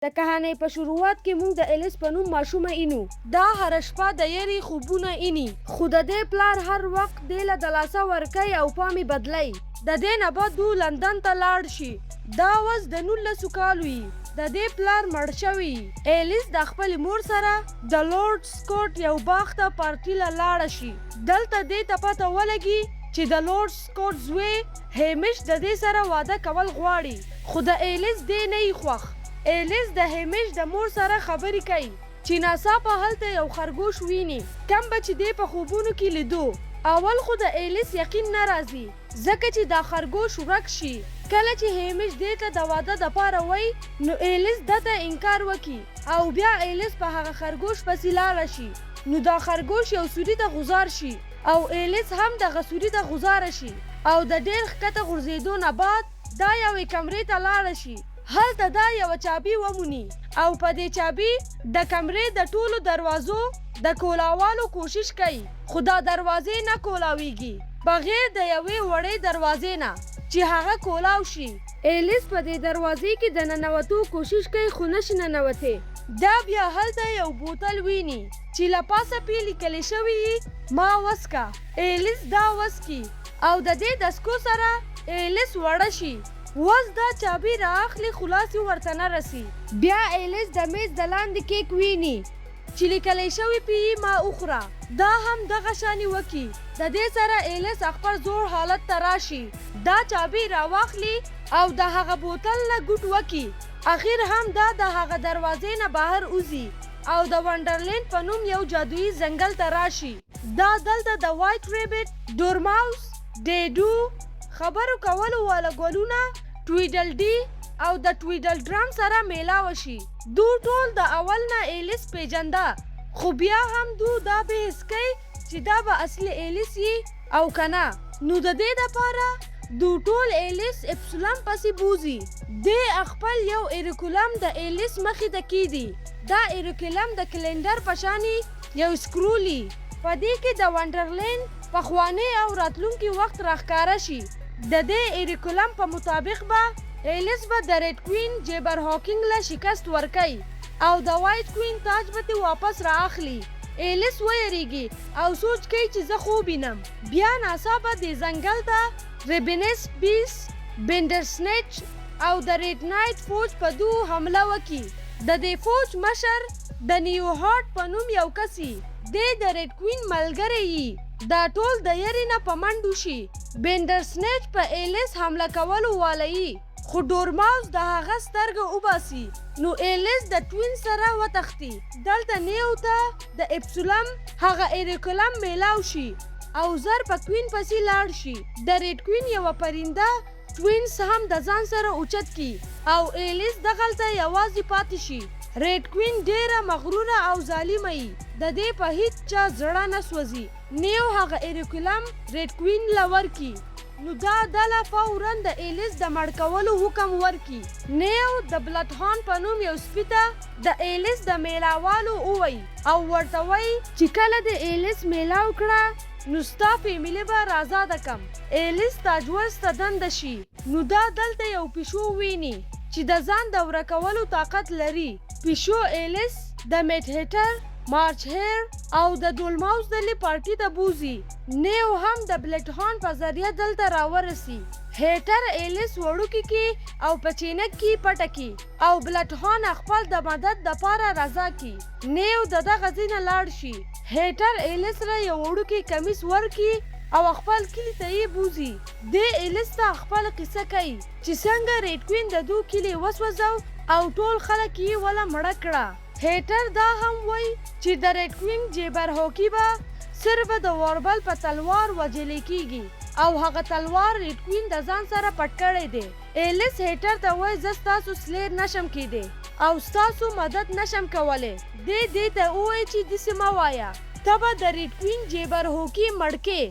د کهانۍ په شروعات کې موږ د ایلیس په نوم ماشومه اینو. دا هره شپه د یری خوبونه اینی، خو د دې پلار هر وخت دې له د لاسه ورکوي او پامې بدلی. د دې نه بعد دو لندن ته لاړ شي. دا اوس د 19 کالو وي. د دې پلار مړ شوی. ایلیس د خپلې مور سره د لورډ سکوټ یو باغ ته پارټي له لاړه شي. دلته دې ته پته ولګي چې د لورډ سکوټ زوی همیش د دې سره واده کول غواړي، خو د ایلیس دې نه یې خوښ. ایلیس د همیش د مور سره خبرې کوي چې ناڅاپه هلته یو خرګوش ویني، کم به چې دی په خوبونو کې لیدو. اول خو د ایلیس یقین نه راځي ځکه چې دا خرګوش ورک شي. کله چې همیش دې ته د واده دپاره وایي نو ایلیس دته انکار وکړي او بیا ایلیس په هغه خرګوش پسې لاړه شي. نو دا خرګوش یو سوري ته غوځار شي او ایلیس هم دغه سوري ته غوځاره شي او د ډېر ښکته غورځېدو نه بعد دا یوې کمرې ته لاړه شي. هلته دا یوه چابي وموني او په دې چابي د کمرې د ټولو دروازو د کولاوالو کوشش کوي، خو دا دروازې نه کولاویږي بغیر د یوې وړې دروازې نه چې هغه کولاو شي. ایلیس په دې دروازې کې د ننوتو کوشش کوي خو نشي ننوتی. دا بیا هلته یو بوتل ویني چې له پاسه پې لیکلی شوي ما وسکه. ایلیس دا وسکي او د دې دسکو سره ایلیس وړه شي. وس دا چابي رااخلي خلاصې ورته نه رسي. بیا ایلیس د میز د لاندې کیک ویني چې لیکلی شوي پې ما اخوره. دا هم دغه شانې وکي. د دې سره ایلیس خپل زوړ حالت ته راشي، دا چابي راواخلي او د هغه بوتل نه ګوټ وکي. اخر هم دا د هغه دروازې نه بهر وځي او د ونډرلینډ په نوم یو جادویي ځنګل ته راشي. دا دلته د وایټ ریبټ، ډورماوس، ډیډو، خبرو کولو والا ګلونه، ټویډل ډي او د ټویډل ډرم سره میلاوه شي. دو ټول د اول نه ایلیس پیژنده، خو بیا هم دو دا بحث کوي چې دا به اصلي ایلیس یي او که نه. نو د دې دپاره دو ټول ایلیس اپسلم پسې بوزي. دې خپل یو ایریکولم د ایلیس مخې ته کیدي. دا ایریکولم د کلندر په شانې یو سکرولي. په دې کې د ونډرلینډ پخوانی او راتلونکي وخت راښکاره شي. د دې ایریکولم په مطابق به ایلیس به د ریډ کوین جیبر هاکینګ له شکست ورکوي او د وایټ کوین تاج به ترې واپس رااخلي. ایلیس ویریږي او سوچ کوي چې زه خوب وینم. بیا ناڅاپه دې ځنګل ته ریبینس بیس، بینډرسنیچ او د ریډ نایټ فوج په دو حمله وکړي. د دې فوج مشر د نیو هارټ په نوم یو کس یي. دی د ریډ کوین ملګری یي. دا ټول د یری نه په منډو شي. بینډرسنیچ په ایلیس حمله کولو والا یي، خو ډورماوس د هغه سترګه وباسي. نو ایلیس د ټوین سره وتښتي. دلته نیو ته د اپسلم هغه ایریکولم میلاو شي او زر په کوین پسې لاړ شي. د ریډ کوین یوه پرنده ټوینز هم د ځان سره اوچت کی او ایلیس دغلته یوازې پاتې شي. ریډ کوین ډیره مغروره او ظالمه یي. د دې په هیڅ چا زړه نه سوځي. نیو هغه ایریکولم ریډ کوین له ورکي. نو دا ډله فورا د ایلیس د مړ کولو حکم ورکي. نیو د بلډ هان په نوم یو سپي ته د ایلیس د میلاوالو ووایي او ورته وایي چې کله د ایلیس میلاو کړه نو ستا فیملي به رازاده کم. ایلیس تاجوز ته دنده شي. نو دا دلته یو پیشو ویني چې د ځان د ورکولو طاقت لري. پیشو ایلیس د میټ هیټر، مارچ هیر او د ډولماوس دلې پارټي ته بوزي. نیو هم د بلډ هان په ذریعه دلته راورسي. هیټر ایلیس وړوکی کی او په چینک کی پټه کی او بلډ هان خپل د مدد دپاره رضا کی. نیو د دغه ځای نه لاړ شي. هیټر ایلیس را یو وړوکی کمیس ورکي او خپل کلي ته یې بوزي. دې ایلیس ته خپل قصه کوي چې څنګه ریډ کوین د دو کلي وسوځو او ټول خلک یې وله مړه کړه. هیټر دا هم وایي چې د ریډ کوین جیبر هاکي به صرف د واربل په تلوار وجلی کیږي او هغه تلوار ریډ کوین د ځان سره پټ کړی دی. ایلیس هیټر ته وایي زه ستاسو سلیر نشم کیدی او ستاسو مدد نشم کولی. دې ته ووایي چې داسې مه وایه، ته به د ریډ کوین جیبر هاکي مړ کې.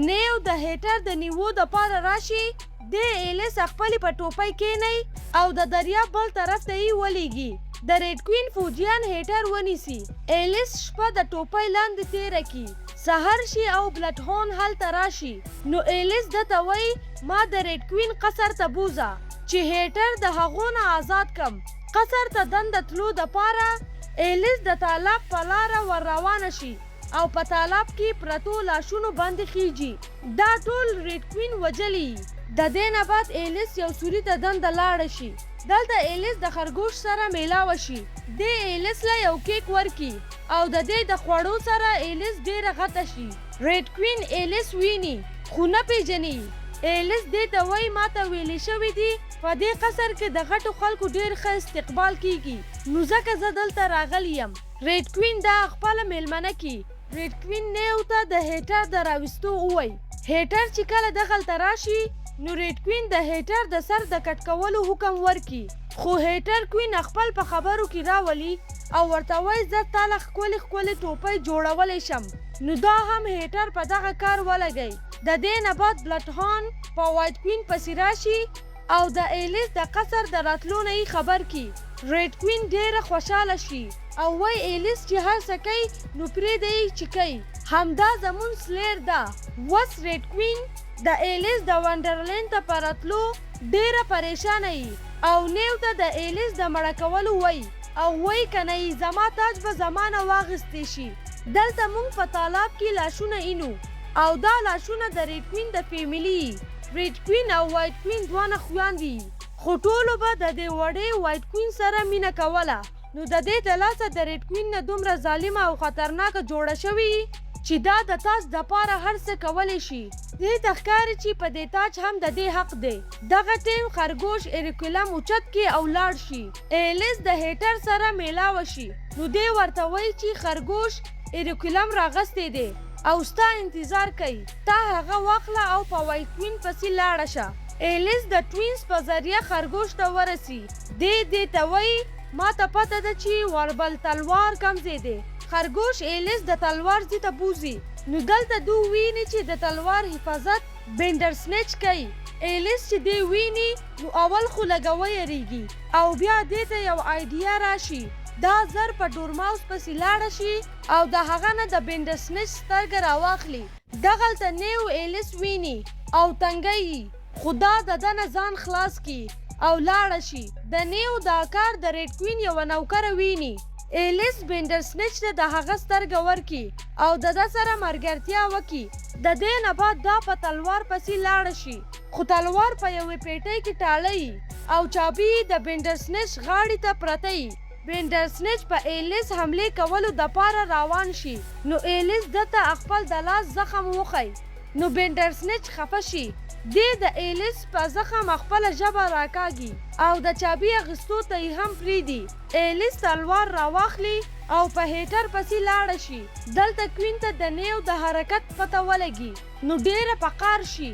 نیو د هیټر د نیوو دپاره راشي. د ایلیس خپلې په ټوپۍ کینی او د دریاب بل طرف ته یې ولیږي. د ریډ کوین فوجیان هیټر ونیسي. ایلیس شپه د ټوپۍ لاندې تیره کی. سحر شي او بلډ هان هلته راشي. نو ایلیس دته وایي ما د ریډ کوین قصر ته بوزه چې هیټر د هغو نه آزاد کم. قصر ته دنده تلو دپاره ایلیس د تالاب په لاره ور روانه شي او په تالاب کې پرتو لاشونو باندې خیږي. دا ټول ریډ کوین وجلی. د دې نه بعد ایلیس یو سوري ته دنده لاړه شي. دلته ایلیس د خرګوش سره میلاوه شي. دې ایلیس له یو کیک ورکي او د دې د خوړو سره ایلیس ډیره غټه شي. ریډ کوین ایلیس ویني خو نه پیژني. ایلیس دې ته وایي ما ته ویلې شوي دي په دې قصر کې د غټو خلکو ډیر ښه استقبال کیږي نو ځکه زه دلته راغلی یم. ریډ کوین دا خپله میلمنه کی. ریډ کوین نیو ته د هیټر د راویستو ووایي. هیټر چې کله دغلته راشي نو ریډ کوین د هیټر د سر د کټ کولو حکم ورکي خو هیټر کوین خپل په خبرو کې راولي او ورته وایي زه تاله ښکلې ښکلې ټوپۍ جوړولی شم. نو دا هم هیټر په دغه کار ولګی. د دې نه بعد بلډ هان په وایټ کوین پسې راشي او د ایلیس د قصر د راتلو نه یې خبر کی. ریډ کوین ډیره خوشحاله شي او وایي ایلیس چې هر څه کوي نو پرېږده یې چې کوي. همدا زمون سلیر ده. وس ریډ کوین د ایلیس د ونډرلینډ ته په راتلو ډیره پریشانه یي او نیو ته د ایلیس د مړه کولو وایي او وایي که نه یي زما تاج به زمانه واخیستی شي. دلته موږ په تالاب کې لاشونه اینو او دا لاشونه د ریډ کوین د فیملي. ریډ کوین او وایټ کوین دواړه خویندې خو ټولو به د دې وړې وایټ کوین سره مینه کوله. نو د دې د لاسه د ریډ کوین نه دومره ظالمه او خطرناکه جوړه شوې چې دا د تاج دپاره هر څه کولی شي. دې ته ښکاري چې په دې تاج هم د دې حق دی. دغه ټیم خرګوش ایریکولم اوچت کې او لاړ شي. ایلیس د هیټر سره میلاوه شي نو دې ورته وایي چې خرګوش ایریکولم راغستی دی او ستا انتظار کوي. تا هغه واخله او په وایټ کوین پسې لاړه شه. ایلیس د ټوینز په ذریعه خرګوش ته ورسي. دې ته وایي ما ته پته ده چې وربل تلوار کم ځای دی. خرګوش ایلیس د تلوار ځای ته بوځي نو دلته دو ویني چې د تلوار حفاظت بینډر سنیچ کوي. ایلیس چې دی ویني نو اول خو لږه ویریږي او بیا دې ته یو آیډیا راشي. دا زر په ډورماوس پسې لاړه شي او د هغه نه د بینډر سنیچ سترګه راواخلي. دغلته نیو ایلیس ویني او تنګی خو دا د ده نه ځان خلاص کی او لاړه شي. د نیو دا کار د ریډ کوین یوه نوکره ویني. ایلیس بینډر سنیچ ته د هغه سترګه ورکي او د ده سره ملګرتیا وکړي. د دې نه بعد دا په تلوار پسې لاړه شي خو تلوار په یوې پیټۍ کې ټاله او چابي د بینډر سنیچ غاړې ته پرته وي. بینډر سنیچ په ایلیس حملې کولو دپاره روان شي نو ایلیس ده ته خپل د لاس زخم وښی نو بینډر سنیچ خفه شي. دې د ایلیس په زخم خپله ژبه راکاږي او د چابي اخیستو ته یې هم پرېږدي. ایلیس تلوار راواخلي او په هیټر پسې لاړه شي. دلته کوین ته د نیو د حرکت پته ولګي نو ډیره په قار شي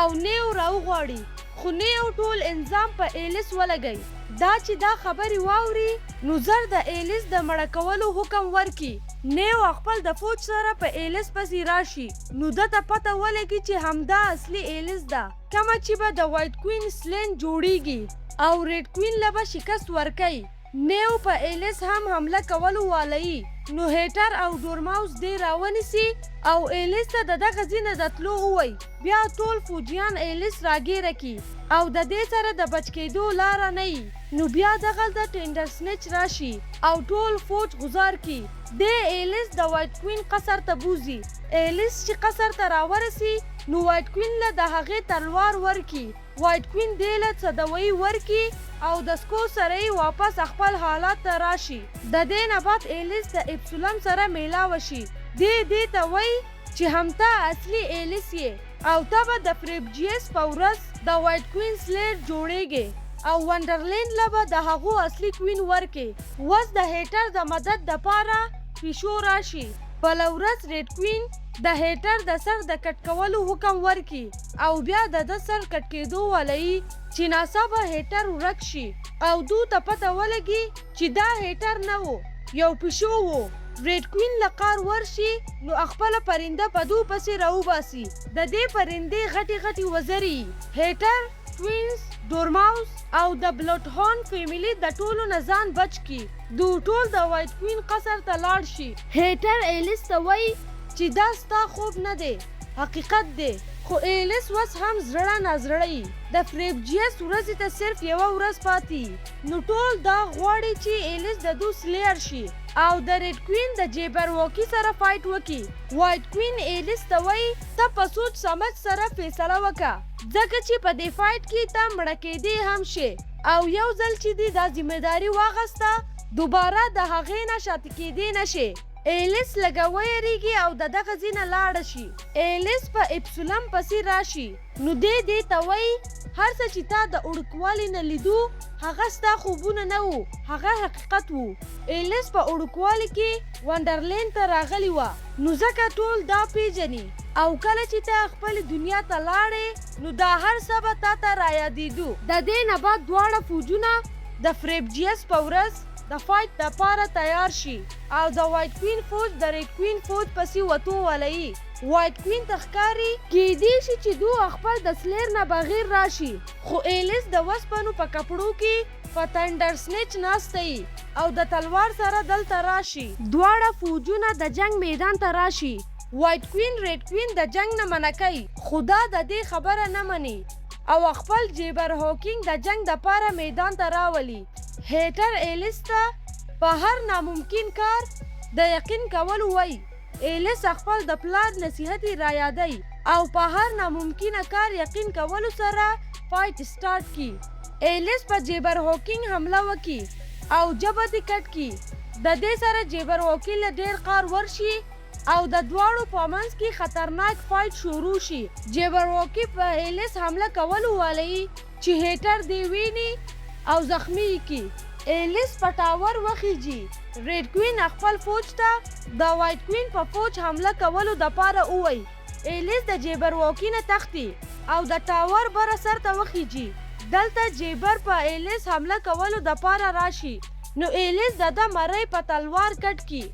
او نیو راوغواړي خو نیو ټول انظام په ایلیس ولګي. دا چې دا خبرې واوري نو زر د ایلیس د مړه کولو حکم ورکي. نیو خپل د فوج سره په ایلیس پسې راشي نو ده ته پته ولګي چې همدا اصلي ایلیس ده کومه چې به د وایټ کوین سلین جوړیږي او ریډ کوین له به شکست ورکوي. نیو په ایلیس هم حمله کولو والوي نو هیټر او ډورماوس دې راونیسي او ایلیس ته د دغه ځای نه د تلو ووایي. بیا ټول فوجیان ایلیس راګیره کي او د دې سره د بچ کېدو لاره نه وي. نو بیا دغلته ټینډر سنیچ راشي او ټول فوج غزار کی. د ایلیس د وایټ کوین قصر ته بوزي. ایلیس چې قصر ته راورسي نو وایټ کوین له د هغې تلوار ورکي. وایټ کوین دې له څه دوایي ورکي او د سکو سره یې واپس خپل حالات ته راشي. د دې نه بعد ایلیس د اپسولم سره میلاوه شي. دې ته وایي چې همتا اصلي ایلیس یې او ته به د فریبجیس په ورځ د وایټ کوین سلیر جوړیږي او ونډرلینډ له به د هغو اصلي کوین ورکې. وس د هیټر د مدد دپاره پیشو راشي. بله ورځ ریډ کوین د هیټر د سر د کټ کولو حکم ورکي او بیا د ده سر کټ کېدو ولوي چې ناڅاپه هیټر ورک شي او دو ته پته ولګي چې دا هیټر نه و یو پیشو و. ریډ کوین له قار ورشي نو خپله پرنده په دو پسې راوباسي. د دې پرندې غټې غټې وزرې هیټر، ټوینز، ډورماوس او د بلډ هان فیملي د ټولو نه ځان بچ کی. دو ټول د وایټ کوین قصر ته لاړ شي. هیټر ایلیس ته وایي چې دا ستا خوب نه دی حقیقت دی خو ایلیس وس هم زړه نازړی د فریبجیس ورځې ته صرف یوه ورځ پاتې نو ټول دا غواړي چې ایلیس د دو سلیر شي او د ریډ کوین د جیبر واکي سره فایټ وکړي وایټ کوین ایلیس ته وایي ته په سوچ سمج سره فیصله وکړه ځکه چې په دې فایټ کې ته مړه کېدی هم شي او یو ځل چې دې دا ذمهداري واغسته دوباره د هغې نه شاته کېدی نشي ایلیس لږه ویریږي او د دغه ځای نه لاړه شي ایلیس په اپسلم پسې راشي نو دې ته وایي هر څه چې تا د وړوکوالي نه لیدو هغه ستا خوبونه نه وو هغه حقیقت وو ایلیس په وړوکوالي کې ونډرلینډ ته راغلی وه نو ځکه ټول دا پیژني او کله چې ته خپل دنیا ته لاړې نو دا هر څه به تا ته رایادېدو د دې نه بعد دواړه فوجونه د فریبجیس په ورځ د فایټ دپاره تیار شي او د وایټ کوین فوج د ریډ کوین فوج پسې وتو ولوي وایټ کوین ته ښکاري کیدی شي چې دو خپل د سلیر نه بغیر راشي خو ایلیس د وسپنو په کپړو کې په تندر سنیچ ناستی او د تلوار سره دلته راشي دواړه فوجونه د جنگ میدان ته راشي وایټ کوین ریډ کوین د جنگ نه منع کوي خو دا د دې خبره نه مني او خپل جیبر هوکینګ د جنگ دپاره میدان ته راولي هیټر ایلیس ته په هر ناممکن کار د یقین کولو وایي ایلیس خپل د پلار نصیحت یې رایادوي او په هر ناممکنه کار یقین کولو سره فایټ سټارټ کی ایلیس په جیبر هوکینګ حمله وکړي او جبه دې کټ کی د دې سره جیبر هوکینګ له ډیر قار ورشي او د دواړو په منځ کې خطرناک فایټ شروع شي جیبر هوکي په ایلیس حمله کولو ولوي چې هیټر دې ویني او زخمی کی ایلیس په ټاور وخیږي ریډ کوین خپل فوج ته د وایټ کوین په فوج حمله کولو دپاره ووایي ایلیس د جیبر واکي نه تښتي او د ټاور بره سر ته وخیږي دلته جیبر په ایلیس حمله کولو دپاره راشي نو ایلیس د ده مرۍ په تلوار کټ کی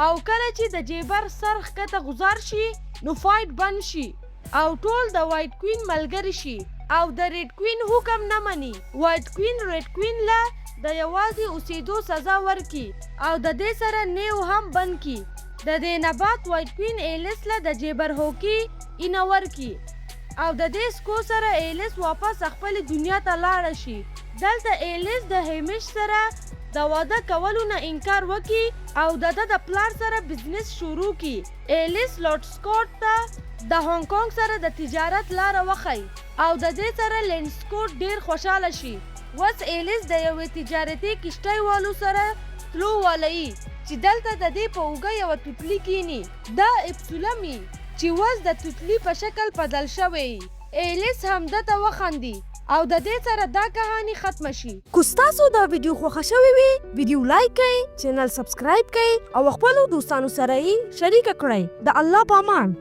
او کله چې د جیبر سر ښکته غوځار شي نو فایټ بند شي او ټول د وایټ کوین ملګري شي او د ریډ کوین حکم نه مني وایټ کوین ریډ کوین له د یوازې اوسېدو سزا ورکي او د دې سره نیو هم بند کی د دې نه بعد وایټ کوین ایلیس له د جیبر هوکي اینه ورکي او د دې سکو سره ایلیس واپس خپل دنیا ته لاړه شي دلته ایلیس د هیمش سره د واده کولو نه انکار وکي او د پلار سره بزنس شروع کی ایلیس لارډ سکاٹ ته د هانګ کانګ سره د تجارت لاره وخی او د دې سره لینډ سکوټ ډیر خوشحاله شي وس ایلیس د یوې تجارتي کشتۍ والو سره تلو ولوي چې دلته د دې په اوږه یوه توتلي کینی دا اپسولم چې وس د توتلي په شکل بدل شوی ایلیس هم دته وخندي او د دې سره دا کهانی ختم شي کو ستاسو دا ویډیو خوښه شوې وي ویډیو لایک کړئ چینل سبسکرایب کړئ او خپلو دوستانو سره یې شریک کړئ د الله په امان